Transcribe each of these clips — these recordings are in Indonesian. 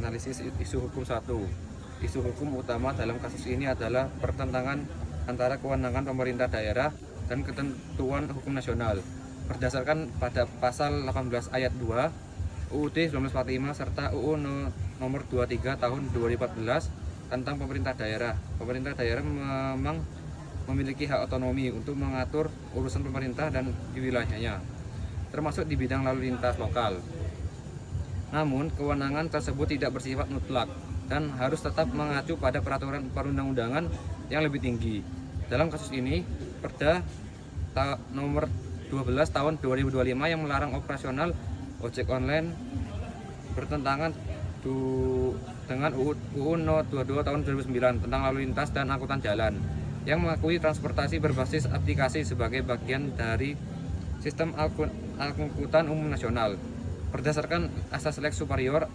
Analisis isu hukum 1. Isu hukum utama dalam kasus ini adalah pertentangan antara kewenangan pemerintah daerah dan ketentuan hukum nasional. Berdasarkan pada pasal 18 ayat 2 UUD 1945 serta UU nomor 23 tahun 2014 tentang pemerintah daerah. Pemerintah daerah memang memiliki hak otonomi untuk mengatur urusan pemerintah dan di wilayahnya, termasuk di bidang lalu lintas lokal. Namun, kewenangan tersebut tidak bersifat mutlak dan harus tetap mengacu pada peraturan perundang-undangan yang lebih tinggi. Dalam kasus ini, Perda nomor 12 tahun 2025 yang melarang operasional ojek online bertentangan dengan UU No 22 tahun 2009 tentang lalu lintas dan angkutan jalan yang mengakui transportasi berbasis aplikasi sebagai bagian dari sistem angkutan umum nasional. Berdasarkan asas lex superior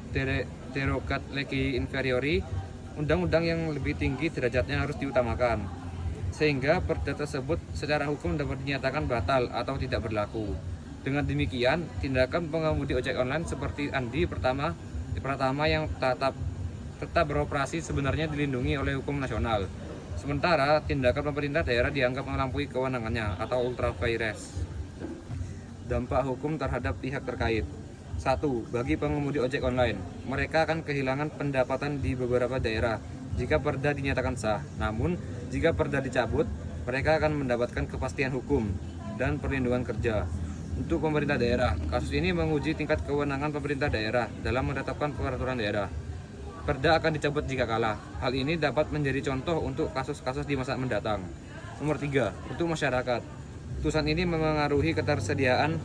derogat legi inferiori, undang-undang yang lebih tinggi derajatnya harus diutamakan, sehingga perda tersebut secara hukum dapat dinyatakan batal atau tidak berlaku. Dengan demikian, tindakan pengemudi ojek online seperti Andi Pratama yang tetap beroperasi sebenarnya dilindungi oleh hukum nasional. Sementara tindakan pemerintah daerah dianggap melampaui kewenangannya atau ultra vires. Dampak hukum terhadap pihak terkait. 1. Bagi pengemudi ojek online, mereka akan kehilangan pendapatan di beberapa daerah jika perda dinyatakan sah. Namun, jika perda dicabut, mereka akan mendapatkan kepastian hukum dan perlindungan kerja. Untuk pemerintah daerah, kasus ini menguji tingkat kewenangan pemerintah daerah dalam menetapkan peraturan daerah. Perda akan dicabut jika kalah. Hal ini dapat menjadi contoh untuk kasus-kasus di masa mendatang. Nomor 3. Untuk masyarakat, putusan ini memengaruhi ketersediaan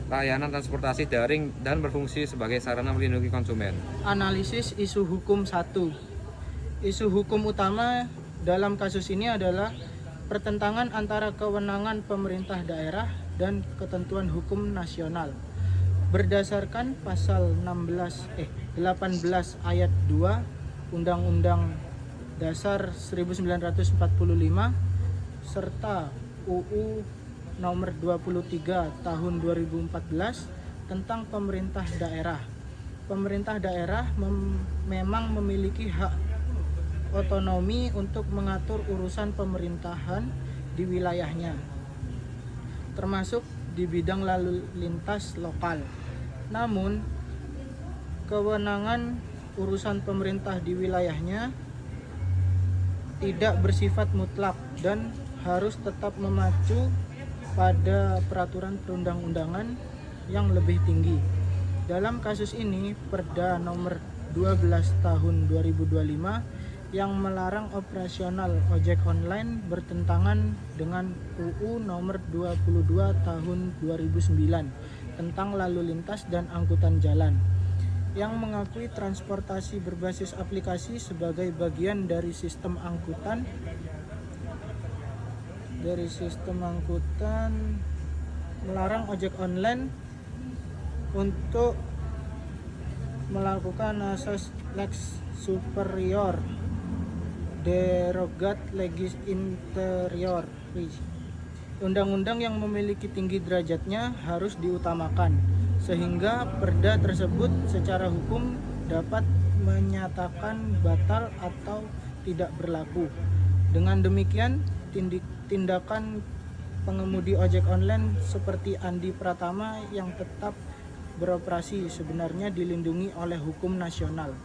layanan transportasi daring dan berfungsi sebagai sarana melindungi konsumen. Analisis isu hukum 1. Isu hukum utama dalam kasus ini adalah pertentangan antara kewenangan pemerintah daerah dan ketentuan hukum nasional. Berdasarkan pasal 18 ayat 2 Undang-Undang Dasar 1945 serta UU nomor 23 tahun 2014 tentang pemerintah daerah. Pemerintah daerah memang memiliki hak otonomi untuk mengatur urusan pemerintahan di wilayahnya, termasuk di bidang lalu lintas lokal. Namun, kewenangan urusan pemerintah di wilayahnya tidak bersifat mutlak dan harus tetap mengacu pada peraturan perundang-undangan yang lebih tinggi. Dalam kasus ini, Perda nomor 12 tahun 2025 yang melarang operasional ojek online bertentangan dengan UU nomor 22 tahun 2009 tentang lalu lintas dan angkutan jalan yang mengakui transportasi berbasis aplikasi sebagai bagian dari sistem angkutan melarang ojek online untuk melakukan asas lex superior derogat legis interior. Undang-undang yang memiliki tinggi derajatnya harus diutamakan, sehingga perda tersebut secara hukum dapat menyatakan batal atau tidak berlaku. Dengan demikian, tindakan pengemudi ojek online seperti Andi Pratama yang tetap beroperasi sebenarnya dilindungi oleh hukum nasional.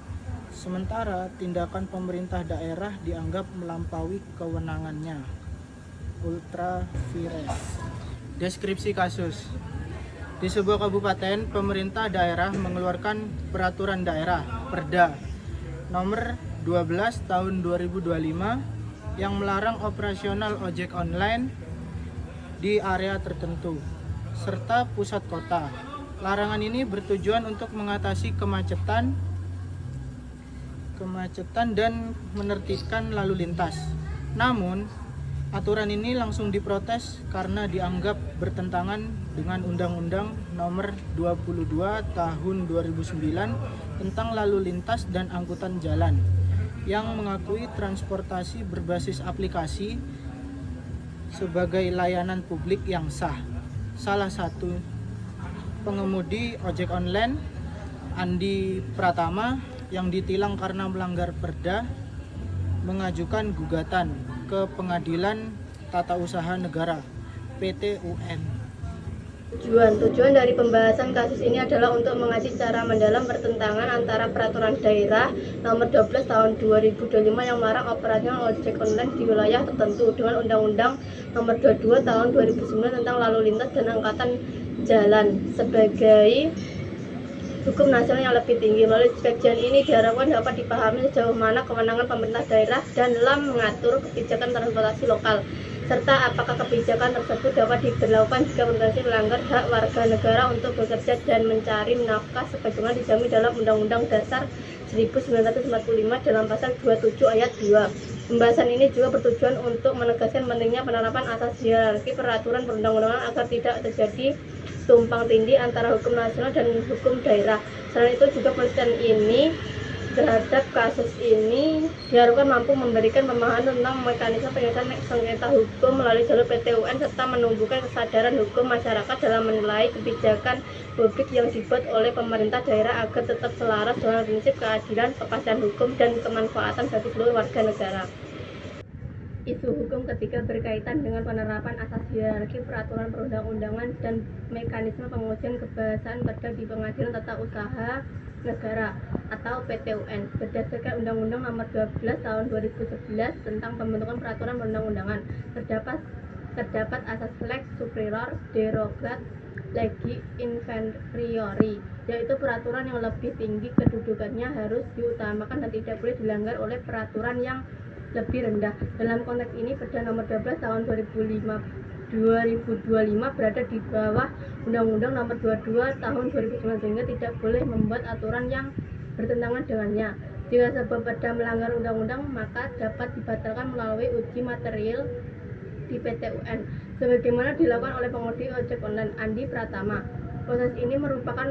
Sementara tindakan pemerintah daerah dianggap melampaui kewenangannya. Ultra vires. Deskripsi kasus. Di sebuah kabupaten, pemerintah daerah mengeluarkan peraturan daerah Perda nomor 12 tahun 2025 yang melarang operasional ojek online di area tertentu serta pusat kota. Larangan ini bertujuan untuk mengatasi kemacetan dan menertibkan lalu lintas. Namun, aturan ini langsung diprotes karena dianggap bertentangan dengan Undang-Undang Nomor 22 Tahun 2009 tentang lalu lintas dan angkutan jalan yang mengakui transportasi berbasis aplikasi sebagai layanan publik yang sah. Salah satu pengemudi ojek online, Andi Pratama, yang ditilang karena melanggar perda mengajukan gugatan ke Pengadilan Tata Usaha Negara PT UN. Tujuan dari pembahasan kasus ini adalah untuk mengkaji secara mendalam pertentangan antara peraturan daerah nomor 12 tahun 2025 yang melarang operasional ojek online di wilayah tertentu dengan Undang-Undang nomor 22 tahun 2009 tentang lalu lintas dan angkutan jalan sebagai hukum nasional yang lebih tinggi. Melalui kajian ini diharapkan dapat dipahami sejauh mana kewenangan pemerintah daerah dalam mengatur kebijakan transportasi lokal, serta apakah kebijakan tersebut dapat diberlakukan jika berpotensi melanggar hak warga negara untuk bekerja dan mencari nafkah sebagaimana dijamin dalam Undang-Undang Dasar 1945 dalam pasal 27 ayat 2. Pembahasan ini juga bertujuan untuk menegaskan pentingnya penerapan asas hierarki peraturan perundang-undangan agar tidak terjadi tumpang tindih antara hukum nasional dan hukum daerah. Selain itu juga penelitian ini terhadap kasus ini diharapkan mampu memberikan pemahaman tentang mekanisme penyelesaian sengketa hukum melalui jalur PT UN serta menumbuhkan kesadaran hukum masyarakat dalam menilai kebijakan publik yang dibuat oleh pemerintah daerah agar tetap selaras dengan prinsip keadilan, kepastian hukum, dan kemanfaatan bagi seluruh warga negara. Isu hukum ketiga berkaitan dengan penerapan asas hierarki peraturan perundang-undangan dan mekanisme pengujian kebahasan perda di Pengadilan Tata Usaha Negara atau PT-UN berdasarkan Undang-Undang Nomor 12 Tahun 2011 tentang pembentukan peraturan perundang-undangan. Terdapat asas lex superior derogat legi inferiori, yaitu peraturan yang lebih tinggi kedudukannya harus diutamakan dan tidak boleh dilanggar oleh peraturan yang lebih rendah. Dalam konteks ini, Perda Nomor 12 Tahun 2025 berada di bawah Undang-Undang Nomor 22 Tahun 2009 sehingga tidak boleh membuat aturan yang bertentangan dengannya. Jika sebuah perda melanggar undang-undang, maka dapat dibatalkan melalui uji material di PT UN, sebagaimana dilakukan oleh pengemudi ojek online Andi Pratama. Proses ini merupakan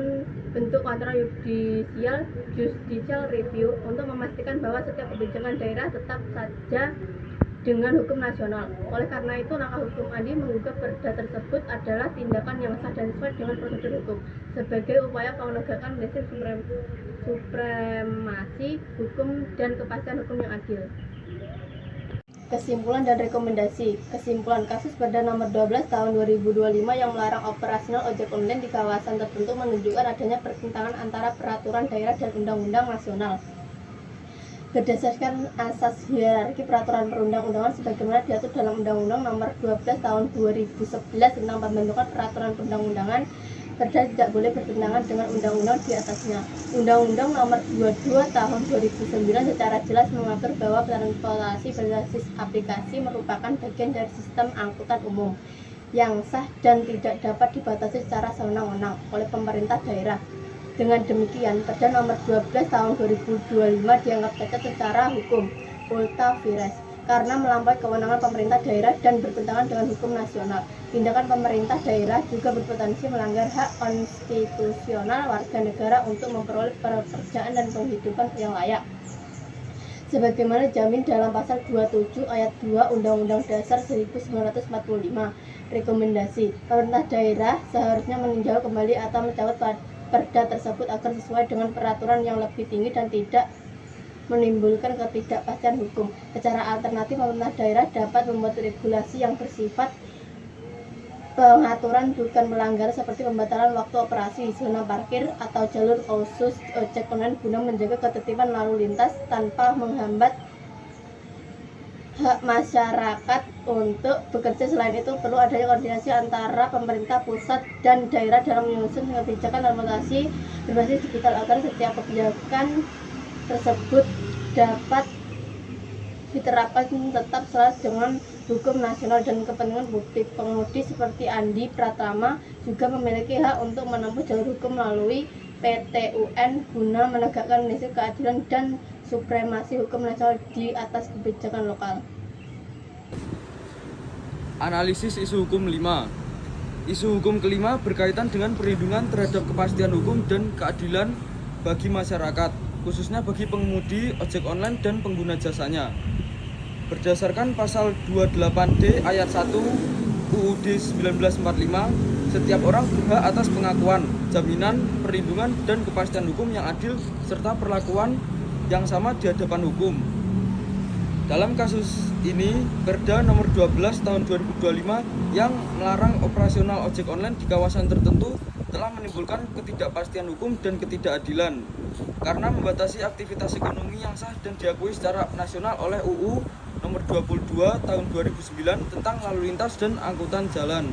bentuk kontrol judicial review untuk memastikan bahwa setiap kebijakan daerah tetap saja dengan hukum nasional. Oleh karena itu, langkah hukum Andi menggugat perda tersebut adalah tindakan yang sah dan sesuai dengan prosedur hukum sebagai upaya penegakan prinsip supremasi hukum dan kepastian hukum yang adil. Kesimpulan dan rekomendasi. Kesimpulan, kasus Perda Nomor 12 Tahun 2025 yang melarang operasional ojek online di kawasan tertentu menunjukkan adanya pertentangan antara peraturan daerah dan undang-undang nasional. Berdasarkan asas hierarki peraturan perundang-undangan sebagaimana diatur dalam Undang-Undang Nomor 12 Tahun 2011 tentang pembentukan peraturan perundang-undangan, perda tidak boleh bertentangan dengan undang-undang di atasnya. Undang-Undang Nomor 22 Tahun 2009 secara jelas mengatur bahwa transportasi berbasis aplikasi merupakan bagian dari sistem angkutan umum yang sah dan tidak dapat dibatasi secara sewenang-wenang oleh pemerintah daerah. Dengan demikian, Perda Nomor 12 Tahun 2025 dianggap cacat secara hukum ultra vires karena melampaui kewenangan pemerintah daerah dan bertentangan dengan hukum nasional. Tindakan pemerintah daerah juga berpotensi melanggar hak konstitusional warga negara untuk memperoleh pekerjaan dan penghidupan yang layak, sebagaimana dijamin dalam pasal 27 ayat 2 Undang-Undang Dasar 1945. Rekomendasi, pemerintah daerah seharusnya meninjau kembali atau mencabut perda tersebut agar sesuai dengan peraturan yang lebih tinggi dan tidak menimbulkan ketidakpastian hukum. Secara alternatif, pemerintah daerah dapat membuat regulasi yang bersifat pengaturan bukan melanggar seperti pembatalan waktu operasi, zona parkir, atau jalur khusus ojek online guna menjaga ketertiban lalu lintas tanpa menghambat hak masyarakat untuk bekerja. Selain itu, perlu adanya koordinasi antara pemerintah pusat dan daerah dalam menyusun kebijakan transportasi berbasis digital agar setiap kebijakan tersebut dapat diterapkan tetap selaras dengan hukum nasional dan kepentingan publik. Pengemudi seperti Andi Pratama juga memiliki hak untuk menempuh jalur hukum melalui PT UN guna menegakkan prinsip keadilan dan supremasi hukum nasional di atas kebijakan lokal. Analisis isu hukum 5. Isu hukum kelima berkaitan dengan perlindungan terhadap kepastian hukum dan keadilan bagi masyarakat, khususnya bagi pengemudi ojek online dan pengguna jasanya. Berdasarkan pasal 28D ayat 1 UUD 1945, setiap orang berhak atas pengakuan, jaminan, perlindungan, dan kepastian hukum yang adil serta perlakuan yang sama di hadapan hukum. Dalam kasus ini, Perda nomor 12 tahun 2025 yang melarang operasional ojek online di kawasan tertentu telah menimbulkan ketidakpastian hukum dan ketidakadilan karena membatasi aktivitas ekonomi yang sah dan diakui secara nasional oleh UU nomor 22 tahun 2009 tentang lalu lintas dan angkutan jalan.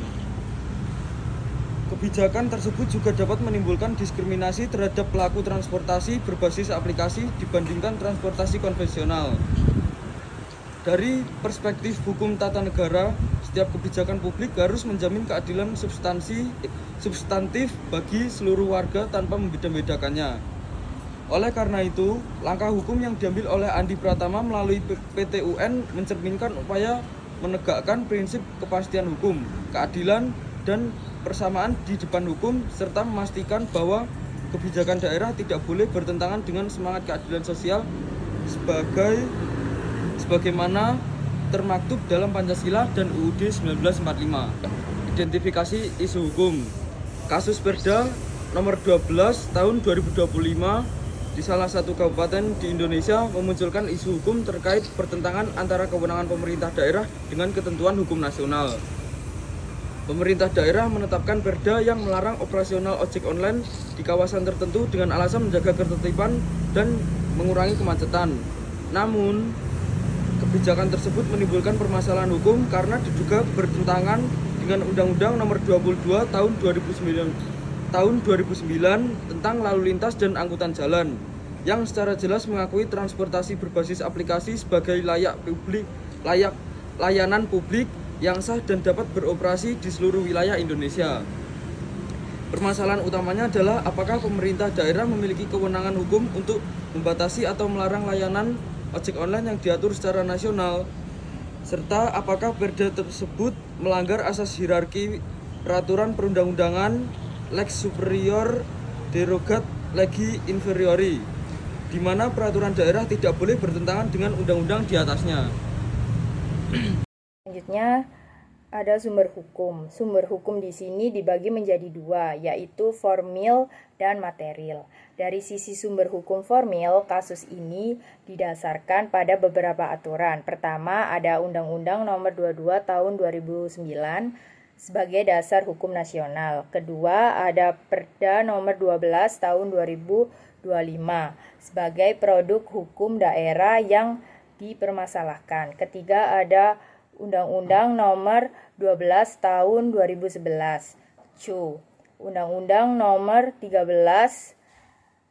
Kebijakan tersebut juga dapat menimbulkan diskriminasi terhadap pelaku transportasi berbasis aplikasi dibandingkan transportasi konvensional. Dari perspektif hukum tata negara, setiap kebijakan publik harus menjamin keadilan substantif bagi seluruh warga tanpa membeda-bedakannya. Oleh karena itu, langkah hukum yang diambil oleh Andi Pratama melalui PT UN mencerminkan upaya menegakkan prinsip kepastian hukum, keadilan, dan persamaan di depan hukum, serta memastikan bahwa kebijakan daerah tidak boleh bertentangan dengan semangat keadilan sosial sebagaimana termaktub dalam Pancasila dan UUD 1945. Identifikasi isu hukum. Kasus Perda nomor 12 tahun 2025 di salah satu kabupaten di Indonesia memunculkan isu hukum terkait pertentangan antara kewenangan pemerintah daerah dengan ketentuan hukum nasional. Pemerintah daerah menetapkan perda yang melarang operasional ojek online di kawasan tertentu dengan alasan menjaga ketertiban dan mengurangi kemacetan. Namun, kebijakan tersebut menimbulkan permasalahan hukum karena diduga bertentangan dengan Undang-Undang Nomor 22 Tahun 2009 tentang lalu lintas dan angkutan jalan yang secara jelas mengakui transportasi berbasis aplikasi sebagai layanan publik yang sah dan dapat beroperasi di seluruh wilayah Indonesia. Permasalahan utamanya adalah apakah pemerintah daerah memiliki kewenangan hukum untuk membatasi atau melarang layanan ojek online yang diatur secara nasional, serta apakah perda tersebut melanggar asas hierarki peraturan perundang-undangan lex superior derogat legi inferiori, di mana peraturan daerah tidak boleh bertentangan dengan undang-undang di atasnya. Selanjutnya ada sumber hukum. Sumber hukum di sini dibagi menjadi dua, yaitu formil dan material. Dari sisi sumber hukum formil, kasus ini didasarkan pada beberapa aturan. Pertama, ada Undang-Undang Nomor 22 Tahun 2009 sebagai dasar hukum nasional. Kedua, ada Perda Nomor 12 Tahun 2025 sebagai produk hukum daerah yang dipermasalahkan. Ketiga, ada Undang-Undang Nomor 12 Tahun 2011 (CU), Undang-Undang Nomor 13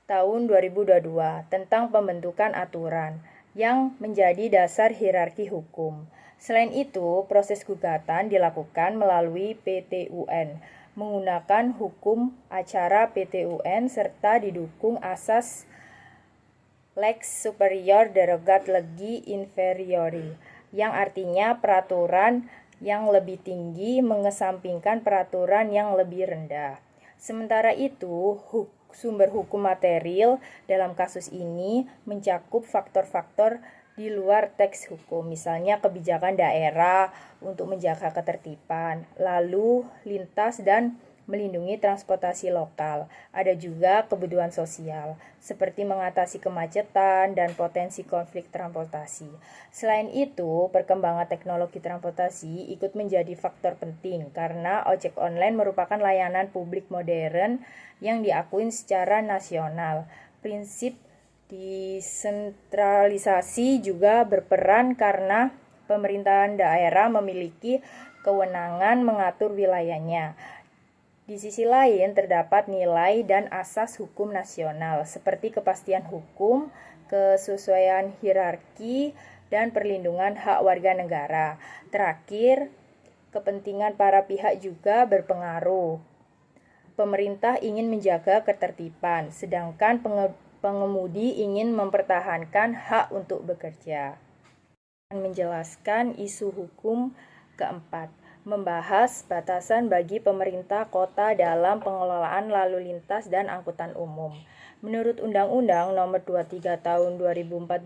Tahun 2022 tentang pembentukan aturan yang menjadi dasar hierarki hukum. Selain itu, proses gugatan dilakukan melalui PT UN menggunakan hukum acara PT UN serta didukung asas lex superior derogat legi inferiori, yang artinya peraturan yang lebih tinggi mengesampingkan peraturan yang lebih rendah. Sementara itu, sumber hukum material dalam kasus ini mencakup faktor-faktor di luar teks hukum, misalnya kebijakan daerah untuk menjaga ketertiban, lalu lintas dan melindungi transportasi lokal. Ada juga kebutuhan sosial, seperti mengatasi kemacetan dan potensi konflik transportasi. Selain itu, perkembangan teknologi transportasi ikut menjadi faktor penting karena ojek online merupakan layanan publik modern yang diakui secara nasional. Prinsip desentralisasi juga berperan karena pemerintahan daerah memiliki kewenangan mengatur wilayahnya. Di sisi lain, terdapat nilai dan asas hukum nasional seperti kepastian hukum, kesesuaian hierarki, dan perlindungan hak warga negara. Terakhir, kepentingan para pihak juga berpengaruh. Pemerintah ingin menjaga ketertiban, sedangkan pengemudi ingin mempertahankan hak untuk bekerja. Menjelaskan isu hukum keempat. membahas batasan bagi pemerintah kota dalam pengelolaan lalu lintas dan angkutan umum. Menurut Undang-Undang Nomor 23 Tahun 2014,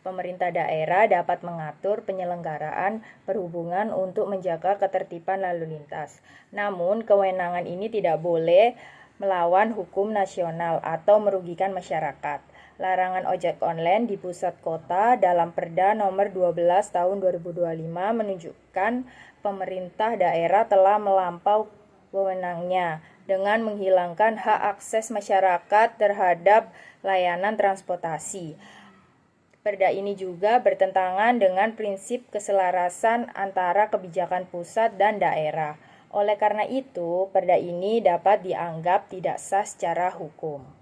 pemerintah daerah dapat mengatur penyelenggaraan perhubungan untuk menjaga ketertiban lalu lintas. Namun, kewenangan ini tidak boleh melawan hukum nasional atau merugikan masyarakat. Larangan ojek online di pusat kota dalam Perda Nomor 12 Tahun 2025 menunjukkan pemerintah daerah telah melampaui wewenangnya dengan menghilangkan hak akses masyarakat terhadap layanan transportasi. Perda ini juga bertentangan dengan prinsip keselarasan antara kebijakan pusat dan daerah. Oleh karena itu, perda ini dapat dianggap tidak sah secara hukum.